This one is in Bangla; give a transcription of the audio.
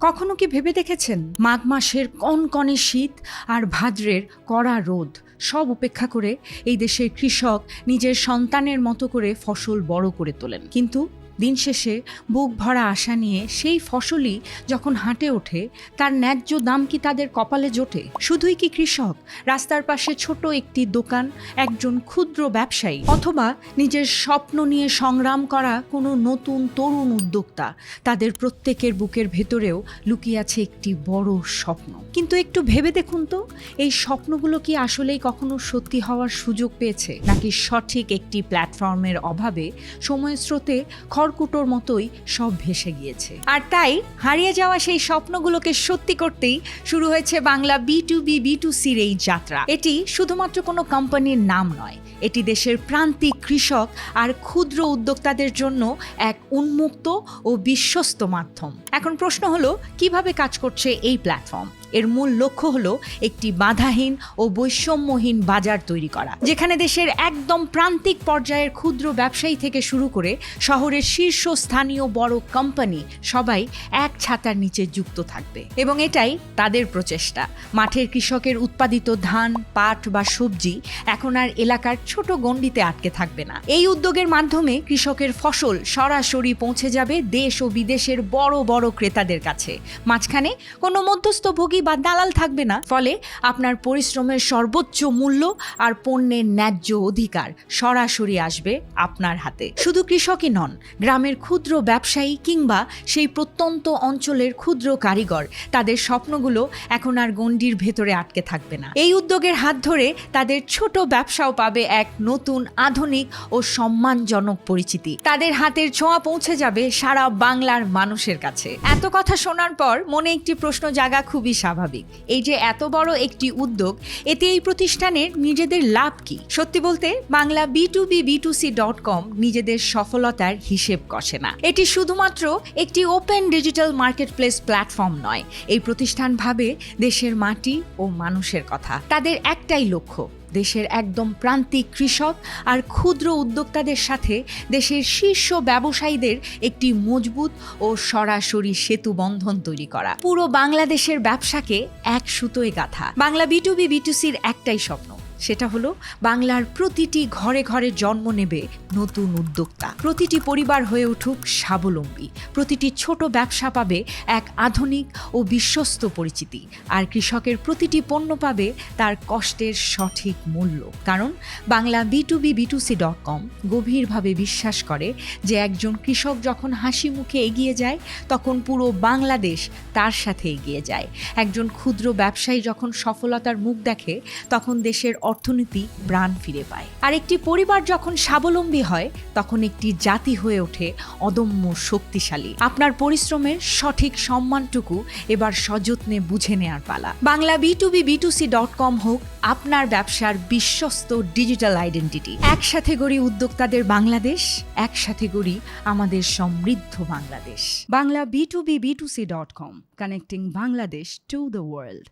কখনো কি ভেবে দেখেছেন মাঘ মাসের কনকনে শীত আর ভাদ্রের কড়া রোদ সব উপেক্ষা করে এই দেশের কৃষক নিজের সন্তানের মতো করে ফসল বড় করে তোলেন, কিন্তু দিন শেষে বুক ভরা আশা নিয়ে সেই ফসলই যখন হাটে ওঠে তার ন্যায্য দাম কি তাদের কপালে জোটে? শুধুই কি কৃষক, রাস্তার পাশে ছোট একটি দোকান, একজন ক্ষুদ্র ব্যবসায়ী, অথবা নিজের স্বপ্ন নিয়ে সংগ্রাম করা কোনো নতুন তরুণ উদ্যোক্তা, তাদের প্রত্যেকের বুকের ভেতরেও লুকিয়ে আছে একটি বড় স্বপ্ন। কিন্তু একটু ভেবে দেখুন তো, এই স্বপ্নগুলো কি আসলেই কখনো সত্যি হওয়ার সুযোগ পেয়েছে, নাকি সঠিক একটি প্ল্যাটফর্মের অভাবে সময়ের স্রোতে খড়কুটোর মতোই সব ভেসে গিয়েছে? আর তাই হারিয়ে যাওয়া সেই স্বপ্নগুলোকে সত্যি করতেই শুরু হয়েছে বাংলা B2B B2Cর এই যাত্রা। এটি শুধুমাত্র কোনো কোম্পানির নাম নয়, এটি দেশের প্রান্তিক কৃষক আর ক্ষুদ্র উদ্যোক্তাদের জন্য এক উন্মুক্ত ও বিশ্বস্ত মাধ্যম। এখন প্রশ্ন হলো, কিভাবে কাজ করছে এই প্ল্যাটফর্ম? এর মূল লক্ষ্য হলো একটি বাধাহীন ও বৈষম্যহীন বাজার তৈরি করা, যেখানে দেশের একদম প্রান্তিক পর্যায়ের ক্ষুদ্র ব্যবসায়ী থেকে শুরু করে শহরের শীর্ষস্থানীয় বড় কোম্পানি সবাই এক ছাতার নিচে যুক্ত থাকবে। এবং এটাই তাদের প্রচেষ্টা। মাঠের কৃষকের উৎপাদিত ধান, পাট বা সবজি এখন আর এলাকার ছোট গণ্ডিতে আটকে থাকবে না। এই উদ্যোগের মাধ্যমে কৃষকের ফসল সরাসরি পৌঁছে যাবে দেশ ও বিদেশের বড় বড় ক্রেতাদের কাছে। মাঝখানে কোনো মধ্যস্থভোগী বা দালাল থাকবে না। ফলে আপনার পরিশ্রমের সর্বোচ্চ মূল্য আর পণ্যের ন্যায্য অধিকার সরাসরি আসবে আপনার হাতে। শুধু কৃষকই নন, গ্রামের ক্ষুদ্র ব্যবসায়ী কিংবা সেই প্রত্যন্ত অঞ্চলের ক্ষুদ্র কারিগর, তাদের স্বপ্নগুলো এখন আর গণ্ডির ভেতরে আটকে থাকবে না। এই উদ্যোগের হাত ধরে তাদের ছোট ব্যবসাও পাবে এক নতুন, আধুনিক ও সম্মানজনক পরিচিতি। তাদের হাতের ছোঁয়া পৌঁছে যাবে সারা বাংলার মানুষের কাছে। এত কথা শোনার পর মনে একটি প্রশ্ন জাগা খুবই স্বাভাবিক। এই যে এত বড় একটি উদ্যোগ, এতে এই প্রতিষ্ঠানের নিজেদের লাভ কি? সত্যি বলতে বাংলা B2B B2C.com নিজেদের সফলতার হিসেব কষে না। এটি শুধুমাত্র একটি ওপেন ডিজিটাল মার্কেটপ্লেস প্ল্যাটফর্ম নয়। এই প্রতিষ্ঠান ভাবে দেশের মাটি ও মানুষের কথা। তাদের একটাই লক্ষ্য, দেশের একদম প্রান্তিক কৃষক আর ক্ষুদ্র উদ্যোক্তাদের সাথে দেশের শীর্ষ ব্যবসায়ীদের একটি মজবুত ও সরাসরি সেতু বন্ধন তৈরি করা। পুরো বাংলাদেশের ব্যবসাকে এক সুতোয় গাঁথা। বাংলা B2B B2Cর একটাই স্বপ্ন, সেটা হলো বাংলার প্রতিটি ঘরে ঘরে জন্ম নেবে নতুন উদ্যোক্তা, প্রতিটি পরিবার হয়ে উঠুক স্বাবলম্বী, প্রতিটি ছোট ব্যবসা পাবে এক আধুনিক ও বিশ্বস্ত পরিচিতি, আর কৃষকের প্রতিটি পণ্য পাবে তার কষ্টের সঠিক মূল্য। কারণ বাংলা B2B B2C.com গভীরভাবে বিশ্বাস করে যে একজন কৃষক যখন হাসি মুখে এগিয়ে যায়, তখন পুরো বাংলাদেশ তার সাথে এগিয়ে যায়। একজন ক্ষুদ্র ব্যবসায়ী যখন সফলতার মুখ দেখে, তখন দেশের অর্থনীতি প্রাণ ফিরে পায়। আর একটি পরিবার যখন স্বাবলম্বী হয়, তখন একটি জাতি হয়ে ওঠে অদম্য শক্তিশালী। আপনার পরিশ্রমের সঠিক সম্মানটুকু এবার সযত্নে বুঝে নেওয়ার পালা। বাংলা B2B B2C.com হোক আপনার ব্যবসার বিশ্বস্ত ডিজিটাল আইডেন্টিটি। একসাথে গড়ি উদ্যোক্তাদের বাংলাদেশ, একসাথে গড়ি আমাদের সমৃদ্ধ Bangladesh. Bangla B2B B2C.com, connecting Bangladesh to the world.